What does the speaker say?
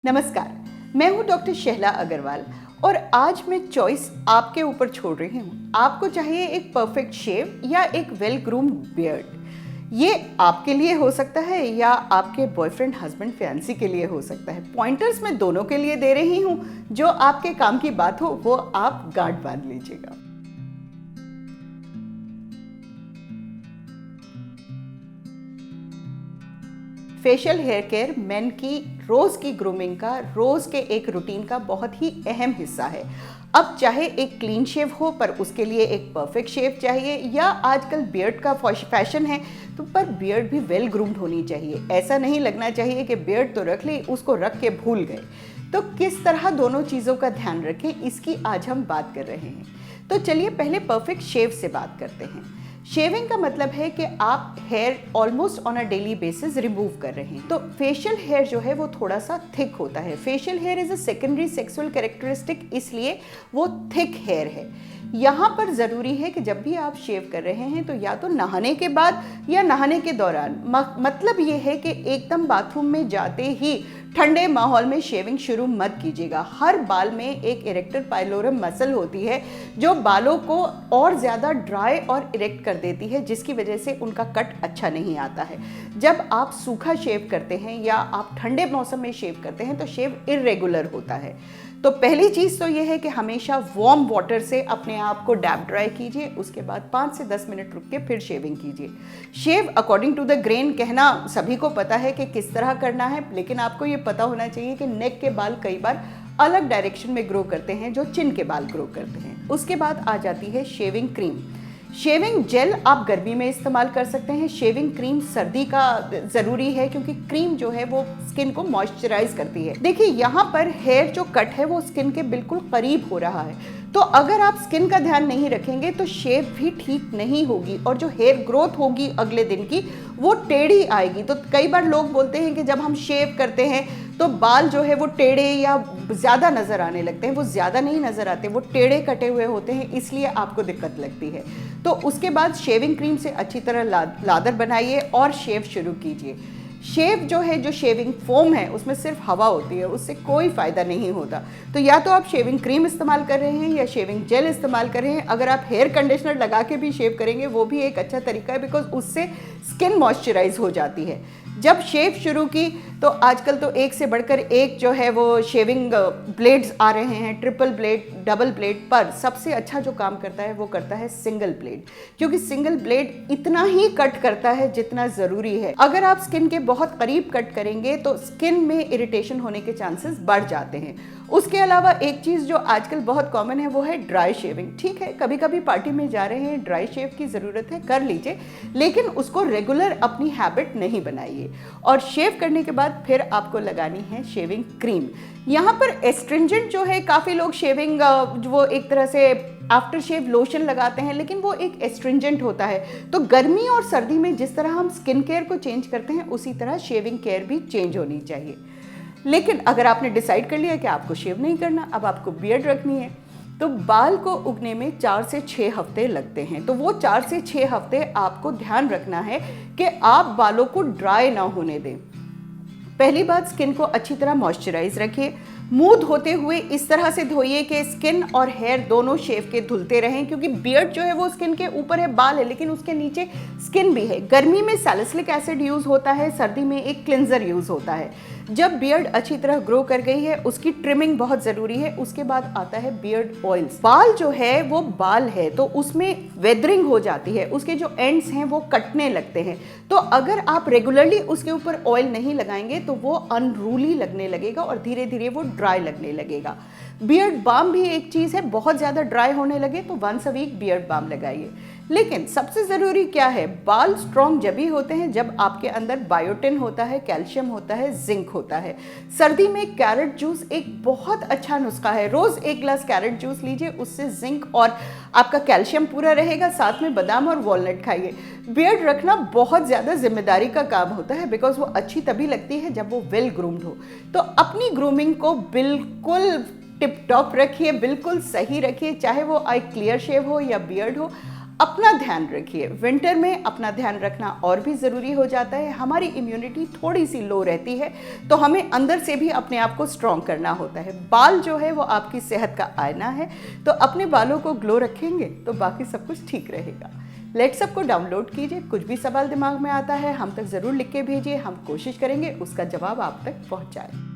नमस्कार, मैं हूं डॉक्टर शहला अग्रवाल और आज मैं चॉइस आपके ऊपर छोड़ रही हूं। आपको चाहिए एक परफेक्ट शेव या एक वेल ग्रूम्ड बियर्ड। ये आपके लिए हो सकता है या आपके बॉयफ्रेंड, हस्बैंड, फियांसी के लिए हो सकता है। पॉइंटर्स मैं दोनों के लिए दे रही हूं। जो आपके काम की बात हो वो आप गांठ बांध लीजिएगा। फेशियल हेयर केयर मेन की रोज की ग्रूमिंग का, रोज के एक रूटीन का बहुत ही अहम हिस्सा है। अब चाहे एक क्लीन शेव हो पर उसके लिए एक परफेक्ट शेव चाहिए, या आजकल बियर्ड का फैशन है तो पर बियर्ड भी वेल ग्रूम्ड होनी चाहिए। ऐसा नहीं लगना चाहिए कि बियर्ड तो रख ली, उसको रख के भूल गए। तो किस तरह दोनों चीज़ों का ध्यान रखें, इसकी आज हम बात कर रहे हैं। तो चलिए पहले परफेक्ट शेव से बात करते हैं। शेविंग का मतलब है कि आप hair almost on a daily basis remove कर रहे हैं। तो फेशियल हेयर जो है वो थोड़ा सा थिक होता है। Facial here is a secondary sexual characteristic, इसलिए वो थिक हेयर है। यहाँ पर ज़रूरी है कि जब भी आप शेव कर रहे हैं तो या तो नहाने के बाद या नहाने के दौरान, मतलब ये है कि एकदम बाथरूम में जाते ही ठंडे माहौल में शेविंग शुरू मत कीजिएगा। हर बाल में एक इरेक्टर पाइलोरम मसल होती है जो बालों को और ज़्यादा ड्राई और इरेक्ट कर देती है, जिसकी वजह से उनका कट अच्छा नहीं आता है। जब आप सूखा शेव करते हैं या आप ठंडे मौसम में शेव करते हैं तो शेव इर्रेगुलर होता है। तो पहली चीज़ तो यह है कि हमेशा वार्म वाटर से अपने आप को डैप ड्राई कीजिए। उसके बाद 5 से 10 मिनट रुक के फिर शेविंग कीजिए। शेव अकॉर्डिंग टू द ग्रेन कहना सभी को पता है कि किस तरह करना है, लेकिन आपको ये पता होना चाहिए कि नेक के बाल कई बार अलग डायरेक्शन में ग्रो करते हैं जो चिन के बाल ग्रो करते हैं। उसके बाद आ जाती है शेविंग क्रीम। शेविंग जेल आप गर्मी में इस्तेमाल कर सकते हैं। शेविंग क्रीम सर्दी का ज़रूरी है क्योंकि क्रीम जो है वो स्किन को मॉइस्चराइज करती है। देखिए यहाँ पर हेयर जो कट है वो स्किन के बिल्कुल करीब हो रहा है, तो अगर आप स्किन का ध्यान नहीं रखेंगे तो शेव भी ठीक नहीं होगी और जो हेयर ग्रोथ होगी अगले दिन की वो टेढ़ी आएगी। तो कई बार लोग बोलते हैं कि जब हम शेव करते हैं तो बाल जो है वो टेढ़े या ज़्यादा नज़र आने लगते हैं। वो ज़्यादा नहीं नज़र आते, वो टेढ़े कटे हुए होते हैं, इसलिए आपको दिक्कत लगती है। तो उसके बाद शेविंग क्रीम से अच्छी तरह लादर बनाइए और शेव शुरू कीजिए। शेव जो है, जो शेविंग फोम है उसमें सिर्फ हवा होती है, उससे कोई फ़ायदा नहीं होता। तो या तो आप शेविंग क्रीम इस्तेमाल कर रहे हैं या शेविंग जेल इस्तेमाल कर रहे हैं। अगर आप हेयर कंडीशनर लगा के भी शेव करेंगे वो भी एक अच्छा तरीका है, बिकॉज उससे स्किन मॉइस्चराइज हो जाती है। जब शेव शुरू की तो आजकल तो एक से बढ़कर एक जो है वो शेविंग ब्लेड्स आ रहे हैं, ट्रिपल ब्लेड, डबल ब्लेड, पर सबसे अच्छा जो काम करता है वो करता है सिंगल ब्लेड, क्योंकि सिंगल ब्लेड इतना ही कट करता है जितना ज़रूरी है। अगर आप स्किन के बहुत करीब कट करेंगे तो स्किन में इरिटेशन होने के चांसेस बढ़ जाते हैं। उसके अलावा एक चीज़ जो आजकल बहुत कॉमन है वो है ड्राई शेविंग। ठीक है, कभी कभी पार्टी में जा रहे हैं, ड्राई शेव की ज़रूरत है, कर लीजिए, लेकिन उसको रेगुलर अपनी हैबिट नहीं बनाइए। और शेव करने के बाद फिर आपको लगानी है शेविंग क्रीम। यहाँ पर एस्ट्रिंजेंट जो है, काफ़ी लोग शेविंग वो एक तरह से आफ्टर शेव लोशन लगाते हैं, लेकिन वो एक एस्ट्रिंजेंट होता है। तो गर्मी और सर्दी में जिस तरह हम स्किन केयर को चेंज करते हैं उसी तरह शेविंग केयर भी चेंज होनी चाहिए। लेकिन अगर आपने डिसाइड कर लिया कि आपको शेव नहीं करना, अब आपको बियर्ड रखनी है, तो बाल को उगने में 4 से 6 हफ्ते लगते हैं। तो वो 4 से 6 हफ्ते आपको ध्यान रखना है कि आप बालों को ड्राई ना होने दें। पहली बात, स्किन को अच्छी तरह मॉइस्चराइज रखिए। मुंह धोते हुए इस तरह से धोइए कि स्किन और हेयर दोनों शेव के धुलते रहें, क्योंकि बियर्ड जो है वो स्किन के ऊपर है, बाल है, लेकिन उसके नीचे स्किन भी है। गर्मी में सैलिसिलिक एसिड यूज़ होता है, सर्दी में एक क्लिंजर यूज़ होता है। जब बियर्ड अच्छी तरह ग्रो कर गई है उसकी ट्रिमिंग बहुत ज़रूरी है। उसके बाद आता है बियर्ड ऑयल्स। बाल जो है वो बाल है तो उसमें वेदरिंग हो जाती है, उसके जो एंड्स हैं वो कटने लगते हैं। तो अगर आप रेगुलरली उसके ऊपर ऑयल नहीं लगाएंगे तो वो अनरूली लगने लगेगा और धीरे धीरे वो ड्राई लगने लगेगा। बियर्ड बाम भी एक चीज़ है, बहुत ज़्यादा ड्राई होने लगे तो once a week beard balm लगाइए। लेकिन सबसे ज़रूरी क्या है, बाल स्ट्रॉन्ग जब ही होते हैं जब आपके अंदर बायोटिन होता है, कैल्शियम होता है, जिंक होता है। सर्दी में कैरेट जूस एक बहुत अच्छा नुस्खा है। रोज़ 1 गिलास कैरेट जूस लीजिए, उससे जिंक और आपका कैल्शियम पूरा रहेगा। साथ में बादाम और वॉलनट खाइए। बियर्ड रखना बहुत ज़्यादा जिम्मेदारी का काम होता है, बिकॉज वो अच्छी तभी लगती है जब वो वेल ग्रूम्ड हो। तो अपनी ग्रूमिंग को बिल्कुल टिप टॉप रखिए, बिल्कुल सही रखिए, चाहे वो एक क्लियर शेव हो या बियर्ड हो। अपना ध्यान रखिए। विंटर में अपना ध्यान रखना और भी ज़रूरी हो जाता है। हमारी इम्यूनिटी थोड़ी सी लो रहती है, तो हमें अंदर से भी अपने आप को स्ट्रॉन्ग करना होता है। बाल जो है वो आपकी सेहत का आईना है, तो अपने बालों को ग्लो रखेंगे तो बाकी सब कुछ ठीक रहेगा। लेट्स अप को डाउनलोड कीजिए। कुछ भी सवाल दिमाग में आता है हम तक ज़रूर लिख के भेजिए, हम कोशिश करेंगे उसका जवाब आप तक पहुँचाएं।